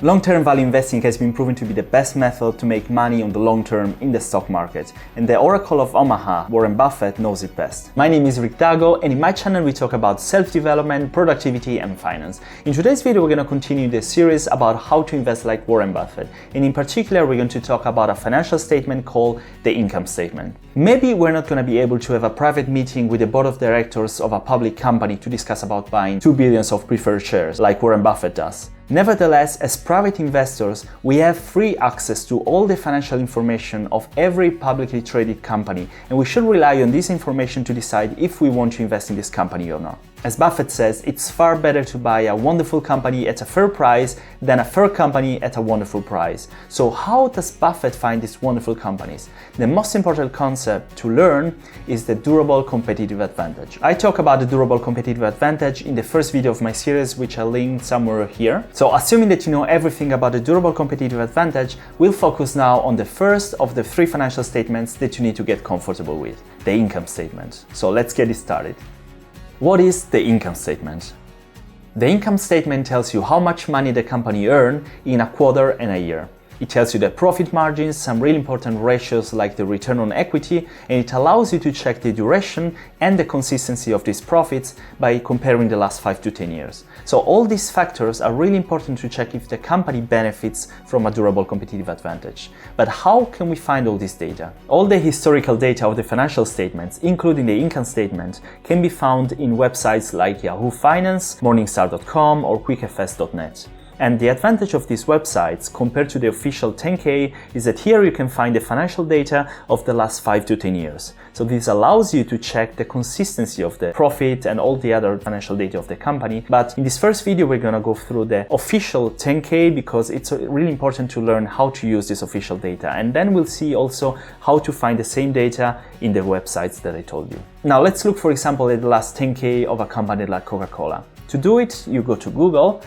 Long-term value investing has been proven to be the best method to make money on the long term in the stock market, and the Oracle of Omaha, Warren Buffett, knows it best. My name is Rick Dago, and in my channel we talk about self-development, productivity and finance. In today's video we're going to continue the series about how to invest like Warren Buffett, and in particular we're going to talk about a financial statement called the income statement. Maybe we're not going to be able to have a private meeting with the board of directors of a public company to discuss about buying 2 billion of preferred shares like Warren Buffett does. Nevertheless, as private investors, we have free access to all the financial information of every publicly traded company, and we should rely on this information to decide if we want to invest in this company or not. As Buffett says, it's far better to buy a wonderful company at a fair price than a fair company at a wonderful price. So how does Buffett find these wonderful companies? The most important concept to learn is the durable competitive advantage. I talk about the durable competitive advantage in the first video of my series, which I'll link somewhere here. So assuming that you know everything about the durable competitive advantage, we'll focus now on the first of the 3 financial statements that you need to get comfortable with, the income statement. So let's get it started. What is the income statement? The income statement tells you how much money the company earned in a quarter and a year. It tells you the profit margins, some really important ratios like the return on equity, and it allows you to check the duration and the consistency of these profits by comparing the last 5 to 10 years. So all these factors are really important to check if the company benefits from a durable competitive advantage. But how can we find all this data? All the historical data of the financial statements, including the income statement, can be found in websites like Yahoo Finance, Morningstar.com or QuickFS.net. And the advantage of these websites compared to the official 10K is that here you can find the financial data of the last 5 to 10 years. So this allows you to check the consistency of the profit and all the other financial data of the company. But in this first video, we're gonna go through the official 10K because it's really important to learn how to use this official data. And then we'll see also how to find the same data in the websites that I told you. Now let's look, for example, at the last 10K of a company like Coca-Cola. To do it, you go to Google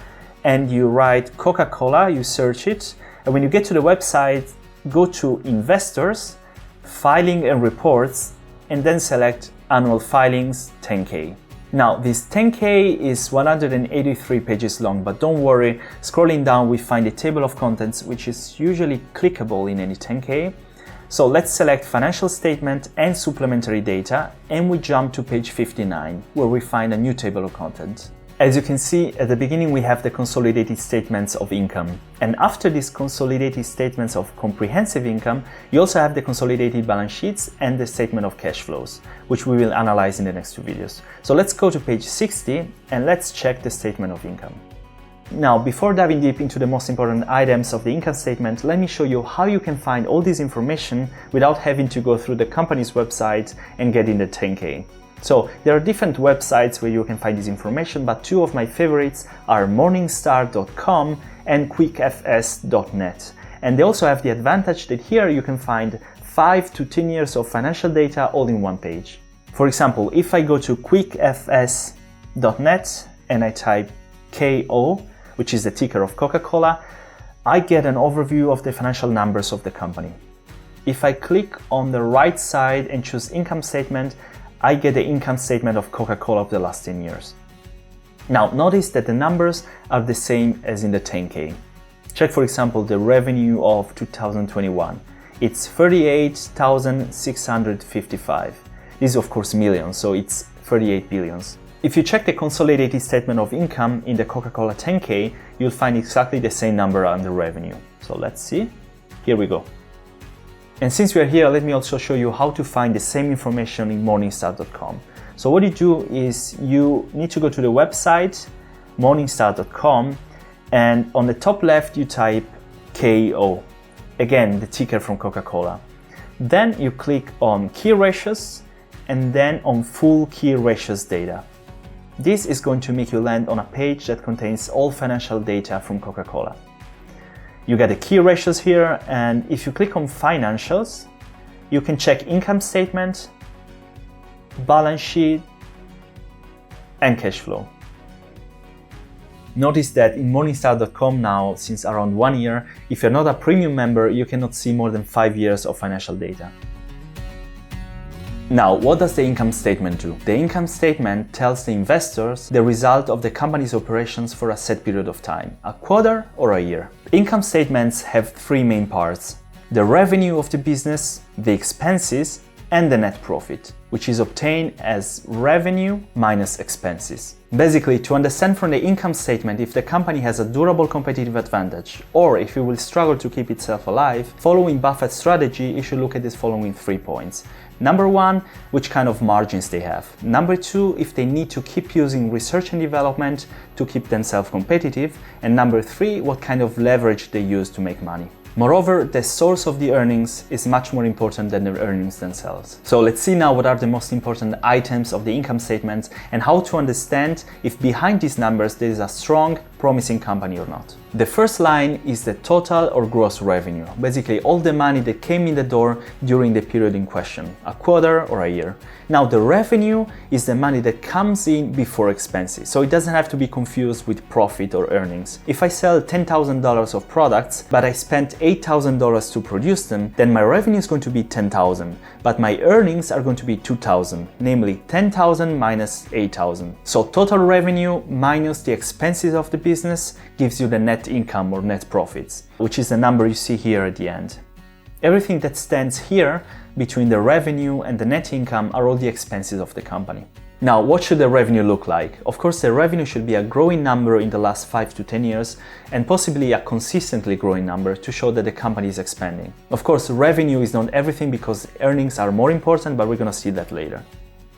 and you write Coca-Cola, you search it, and when you get to the website, go to Investors, Filing and Reports, and then select Annual Filings 10K. Now, this 10K is 183 pages long, but don't worry, scrolling down we find a table of contents which is usually clickable in any 10K. So let's select Financial Statement and Supplementary Data, and we jump to page 59, where we find a new table of contents. As you can see, at the beginning we have the consolidated statements of income. And after these consolidated statements of comprehensive income, you also have the consolidated balance sheets and the statement of cash flows, which we will analyze in the next 2 videos. So let's go to page 60 and let's check the statement of income. Now, before diving deep into the most important items of the income statement, let me show you how you can find all this information without having to go through the company's website and get in the 10K. So there are different websites where you can find this information, but 2 of my favorites are Morningstar.com and QuickFS.net. And they also have the advantage that here you can find 5 to 10 years of financial data all in one page. For example, if I go to QuickFS.net and I type KO, which is the ticker of Coca-Cola, I get an overview of the financial numbers of the company. If I click on the right side and choose income statement, I get the income statement of Coca-Cola of the last 10 years. Now, notice that the numbers are the same as in the 10K. Check, for example, the revenue of 2021. It's 38,655. This is, of course, millions, so it's 38 billions. If you check the consolidated statement of income in the Coca-Cola 10K, you'll find exactly the same number on the revenue. So let's see. Here we go. And since we are here, let me also show you how to find the same information in Morningstar.com. So what you do is you need to go to the website, Morningstar.com, and on the top left you type KO, again the ticker from Coca-Cola. Then you click on Key Ratios and then on Full Key Ratios Data. This is going to make you land on a page that contains all financial data from Coca-Cola. You get the key ratios here, and if you click on Financials, you can check income statement, balance sheet, and cash flow. Notice that in Morningstar.com now, since around 1 year, if you're not a premium member, you cannot see more than 5 years of financial data. Now, what does the income statement do? The income statement tells the investors the result of the company's operations for a set period of time, a quarter or a year. Income statements have three main parts: the revenue of the business, the expenses, and the net profit, which is obtained as revenue minus expenses. Basically, to understand from the income statement if the company has a durable competitive advantage or if it will struggle to keep itself alive, following Buffett's strategy, you should look at the following 3 points. Number 1, which kind of margins they have. Number 2, if they need to keep using research and development to keep themselves competitive. And number 3, what kind of leverage they use to make money. Moreover, the source of the earnings is much more important than the earnings themselves. So let's see now what are the most important items of the income statement and how to understand if behind these numbers there is a strong, promising company or not. The first line is the total or gross revenue, basically all the money that came in the door during the period in question, a quarter or a year. Now the revenue is the money that comes in before expenses, so it doesn't have to be confused with profit or earnings. If I sell $10,000 of products, but I spent $8,000 to produce them, then my revenue is going to be $10,000, but my earnings are going to be $2,000, namely $10,000 minus $8,000. So total revenue minus the expenses of the business gives you the net income or net profits, which is the number you see here at the end. Everything that stands here between the revenue and the net income are all the expenses of the company. Now, what should the revenue look like? Of course, the revenue should be a growing number in the last 5 to 10 years and possibly a consistently growing number to show that the company is expanding. Of course, revenue is not everything because earnings are more important, but we're going to see that later.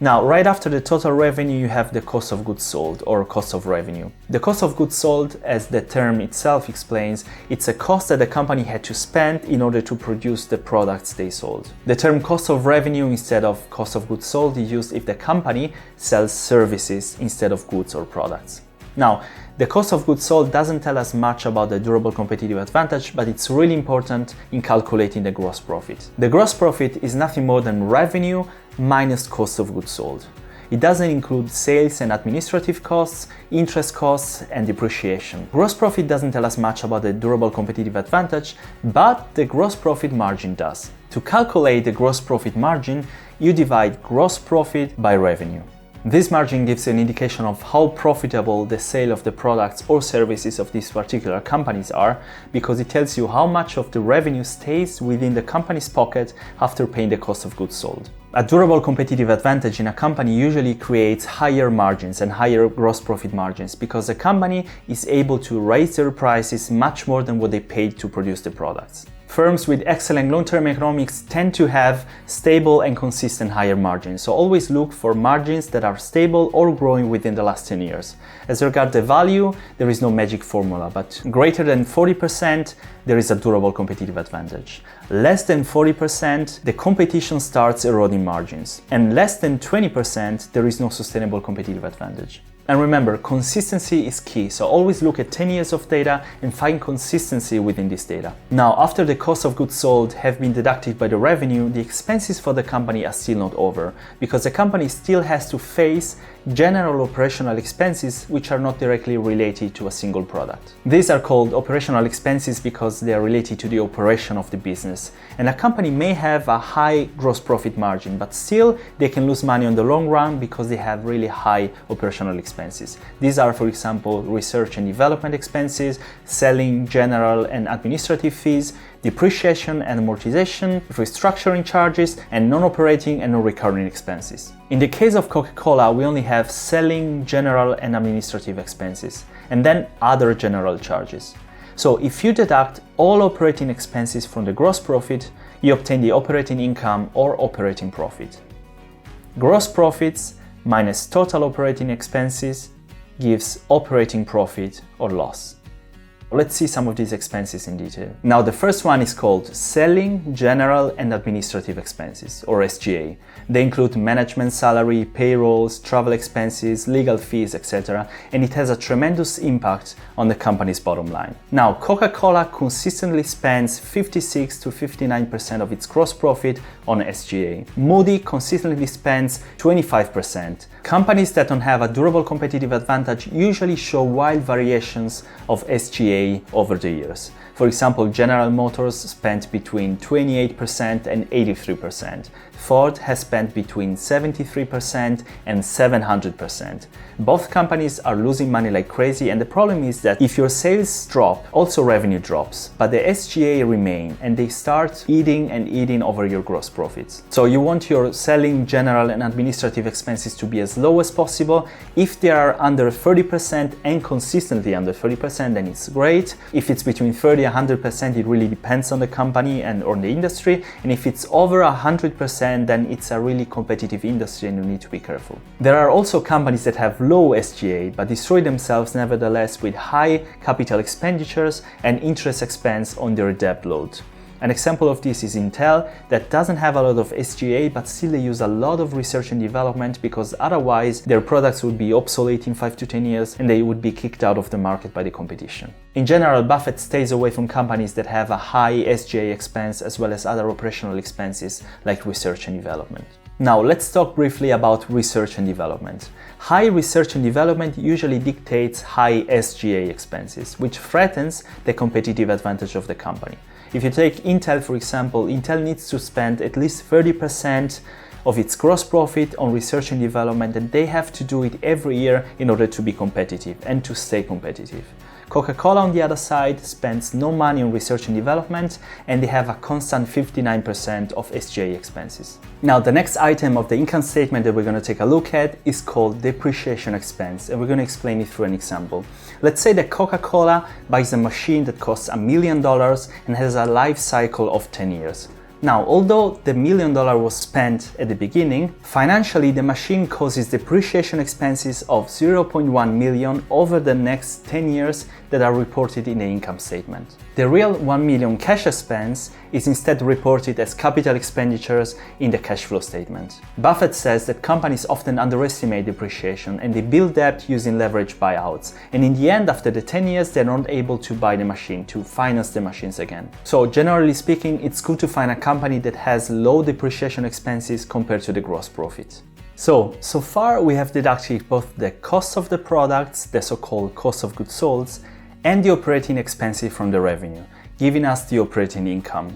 Now, right after the total revenue, you have the cost of goods sold or cost of revenue. The cost of goods sold, as the term itself explains, it's a cost that the company had to spend in order to produce the products they sold. The term cost of revenue instead of cost of goods sold is used if the company sells services instead of goods or products. Now, the cost of goods sold doesn't tell us much about the durable competitive advantage, but it's really important in calculating the gross profit. The gross profit is nothing more than revenue minus cost of goods sold. It doesn't include sales and administrative costs, interest costs, and depreciation. Gross profit doesn't tell us much about the durable competitive advantage, but the gross profit margin does. To calculate the gross profit margin, you divide gross profit by revenue. This margin gives an indication of how profitable the sale of the products or services of these particular companies are, because it tells you how much of the revenue stays within the company's pocket after paying the cost of goods sold. A durable competitive advantage in a company usually creates higher margins and higher gross profit margins because the company is able to raise their prices much more than what they paid to produce the products. Firms with excellent long-term economics tend to have stable and consistent higher margins, so always look for margins that are stable or growing within the last 10 years. As regards the value, there is no magic formula, but greater than 40%, there is a durable competitive advantage. Less than 40%, the competition starts eroding margins. And less than 20%, there is no sustainable competitive advantage. And remember, consistency is key, so always look at 10 years of data and find consistency within this data. Now, after the cost of goods sold have been deducted by the revenue, the expenses for the company are still not over, because the company still has to face general operational expenses which are not directly related to a single product. These are called operational expenses because they are related to the operation of the business. And a company may have a high gross profit margin, but still they can lose money on the long run because they have really high operational expenses. These are, for example, research and development expenses, selling, general and administrative fees, depreciation and amortization, restructuring charges, and non-operating and non-recurring expenses. In the case of Coca-Cola, we only have selling, general and administrative expenses, and then other general charges. So if you deduct all operating expenses from the gross profit, you obtain the operating income or operating profit. Gross profits minus total operating expenses gives operating profit or loss. Let's see some of these expenses in detail. Now, the first one is called Selling, General and Administrative Expenses, or SGA. They include management salary, payrolls, travel expenses, legal fees, etc. And it has a tremendous impact on the company's bottom line. Now, Coca-Cola consistently spends 56 to 59% of its gross profit on SGA. Moody consistently spends 25%. Companies that don't have a durable competitive advantage usually show wild variations of SGA over the years. For example, General Motors spent between 28% and 83%. Ford has spent between 73% and 700%. Both companies are losing money like crazy, and the problem is that if your sales drop, also revenue drops, but the SG&A remain and they start eating and eating over your gross profits. So you want your selling, general and administrative expenses to be as low as possible. If they are under 30% and consistently under 30%, then it's great. If it's between 30 and 100%, it really depends on the company and on the industry. And if it's over 100%, then it's a really competitive industry and you need to be careful. There are also companies that have low SG&A but destroy themselves nevertheless with high capital expenditures and interest expense on their debt load. An example of this is Intel, that doesn't have a lot of SG&A but still they use a lot of research and development, because otherwise their products would be obsolete in 5 to 10 years and they would be kicked out of the market by the competition. In general, Buffett stays away from companies that have a high SG&A expense as well as other operational expenses like research and development. Now let's talk briefly about research and development. High research and development usually dictates high SG&A expenses, which threatens the competitive advantage of the company. If you take Intel for example, Intel needs to spend at least 30% of its gross profit on research and development, and they have to do it every year in order to be competitive and to stay competitive. Coca-Cola on the other side spends no money on research and development and they have a constant 59% of SG&A expenses. Now the next item of the income statement that we're going to take a look at is called depreciation expense, and we're going to explain it through an example. Let's say that Coca-Cola buys a machine that costs $1 million and has a life cycle of 10 years. Now, although the $1 million was spent at the beginning, financially the machine causes depreciation expenses of $0.1 million over the next 10 years that are reported in the income statement. The real $1 million cash expense is instead reported as capital expenditures in the cash flow statement. Buffett says that companies often underestimate depreciation and they build debt using leverage buyouts. And in the end, after the 10 years, they're not able to buy the machine, to finance the machines again. So generally speaking, it's good to find a company that has low depreciation expenses compared to the gross profit. So far we have deducted both the cost of the products, the so-called cost of goods sold, and the operating expenses from the revenue, giving us the operating income.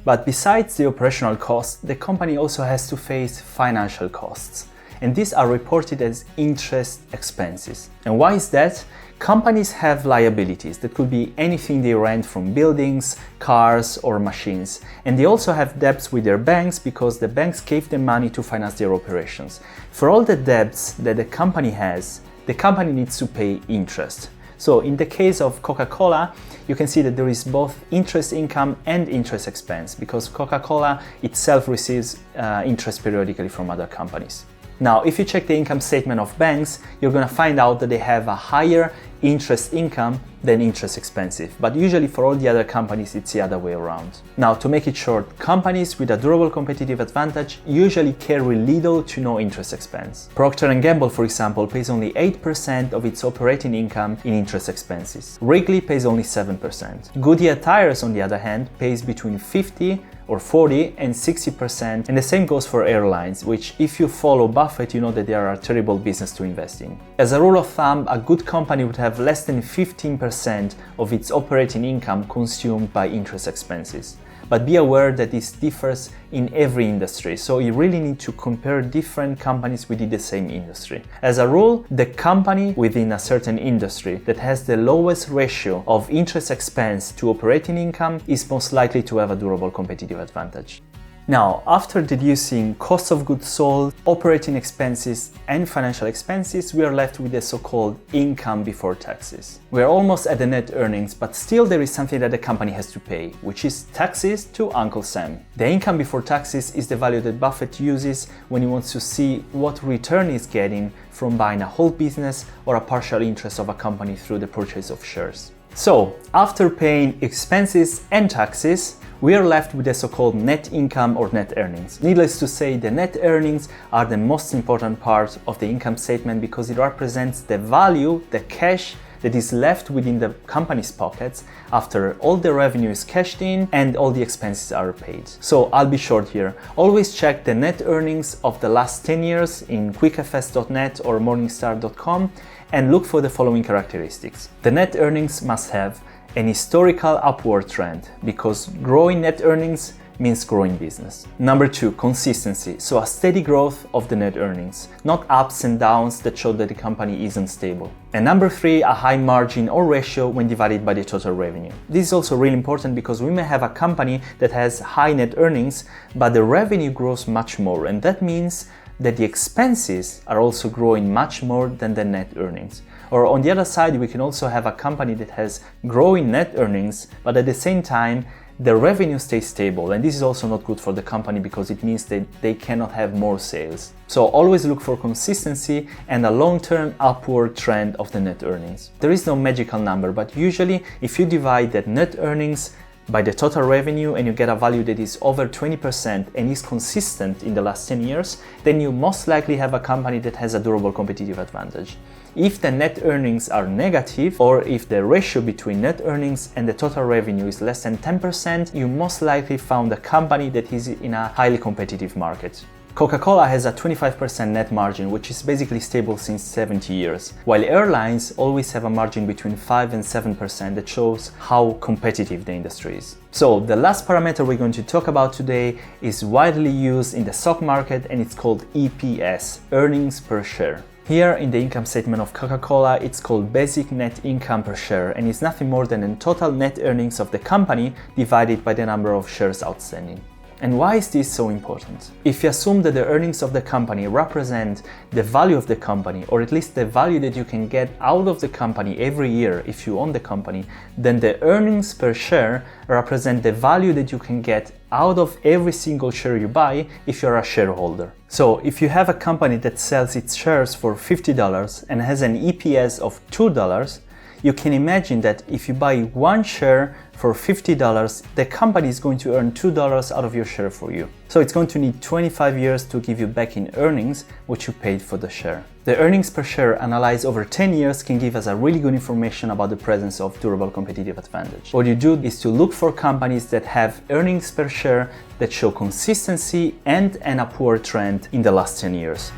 But besides the operational costs, the company also has to face financial costs, and these are reported as interest expenses. And why is that? Companies have liabilities that could be anything they rent, from buildings, cars or machines, and they also have debts with their banks because the banks gave them money to finance their operations. For all the debts that the company has, the company needs to pay interest. So in the case of Coca-Cola, you can see that there is both interest income and interest expense because Coca-Cola itself receives interest periodically from other companies. Now, if you check the income statement of banks, you're going to find out that they have a higher interest income than interest expenses, but usually for all the other companies it's the other way around. Now, to make it short, companies with a durable competitive advantage usually carry little to no interest expense. Procter & Gamble, for example, pays only 8% of its operating income in interest expenses. Wrigley pays only 7%. Goodyear Tires, on the other hand, pays between 50 or 40 and 60%, and the same goes for airlines, which if you follow Buffett, you know that they are a terrible business to invest in. As a rule of thumb, a good company would have less than 15% of its operating income consumed by interest expenses. But be aware that this differs in every industry, so you really need to compare different companies within the same industry. As a rule, the company within a certain industry that has the lowest ratio of interest expense to operating income is most likely to have a durable competitive advantage. Now, after deducing cost of goods sold, operating expenses and financial expenses, we are left with the so-called income before taxes. We are almost at the net earnings, but still there is something that the company has to pay, which is taxes to Uncle Sam. The income before taxes is the value that Buffett uses when he wants to see what return he's getting from buying a whole business or a partial interest of a company through the purchase of shares. So, after paying expenses and taxes, we are left with the so-called net income or net earnings. Needless to say, the net earnings are the most important part of the income statement because it represents the value, the cash that is left within the company's pockets after all the revenue is cashed in and all the expenses are paid. So I'll be short here. Always check the net earnings of the last 10 years in quickfs.net or morningstar.com and look for the following characteristics. The net earnings must have an historical upward trend because growing net earnings means growing business. Number 2, consistency. So a steady growth of the net earnings, not ups and downs that show that the company isn't stable. And number 3, a high margin or ratio when divided by the total revenue. This is also really important because we may have a company that has high net earnings, but the revenue grows much more, and that means that the expenses are also growing much more than the net earnings. Or on the other side, we can also have a company that has growing net earnings, but at the same time, the revenue stays stable, and this is also not good for the company because it means that they cannot have more sales. So always look for consistency and a long-term upward trend of the net earnings. There is no magical number, but usually if you divide that net earnings by the total revenue and you get a value that is over 20% and is consistent in the last 10 years, then you most likely have a company that has a durable competitive advantage. If the net earnings are negative, or if the ratio between net earnings and the total revenue is less than 10%, you most likely found a company that is in a highly competitive market. Coca-Cola has a 25% net margin, which is basically stable since 70 years, while airlines always have a margin between 5 and 7% that shows how competitive the industry is. So the last parameter we're going to talk about today is widely used in the stock market, and it's called EPS, earnings per share. Here in the income statement of Coca-Cola, it's called basic net income per share, and it's nothing more than the total net earnings of the company divided by the number of shares outstanding. And why is this so important? If you assume that the earnings of the company represent the value of the company, or at least the value that you can get out of the company every year if you own the company, then the earnings per share represent the value that you can get out of every single share you buy if you're a shareholder. So if you have a company that sells its shares for $50 and has an EPS of $2, you can imagine that if you buy one share for $50, the company is going to earn $2 out of your share for you. So it's going to need 25 years to give you back in earnings what you paid for the share. The earnings per share analyzed over 10 years can give us a really good information about the presence of durable competitive advantage. What you do is to look for companies that have earnings per share that show consistency and an upward trend in the last 10 years.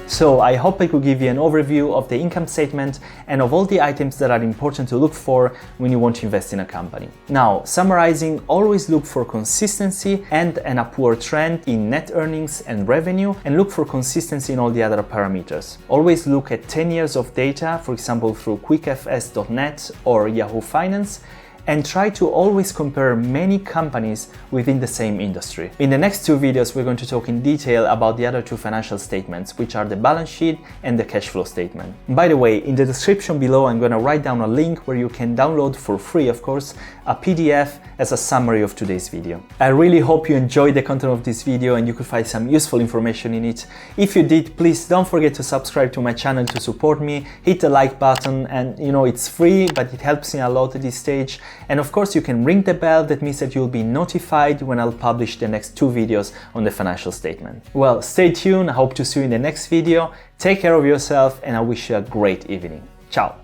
So I hope I could give you an overview of the income statement and of all the items that are important to look for when you want to invest in a company. Now, summarizing, always look for consistency and an upward trend in net earnings and revenue, and look for consistency in all the other parameters. Always look at 10 years of data, for example through quickfs.net or Yahoo Finance, and try to always compare many companies within the same industry. In the next 2 videos, we're going to talk in detail about the other 2 financial statements, which are the balance sheet and the cash flow statement. By the way, in the description below, I'm going to write down a link where you can download for free, of course, a PDF as a summary of today's video. I really hope you enjoyed the content of this video and you could find some useful information in it. If you did, please don't forget to subscribe to my channel to support me, hit the like button, and it's free, but it helps me a lot at this stage. And of course, you can ring the bell. That means that you'll be notified when I'll publish the next 2 videos on the financial statement. Well, stay tuned. I hope to see you in the next video. Take care of yourself, and I wish you a great evening. Ciao.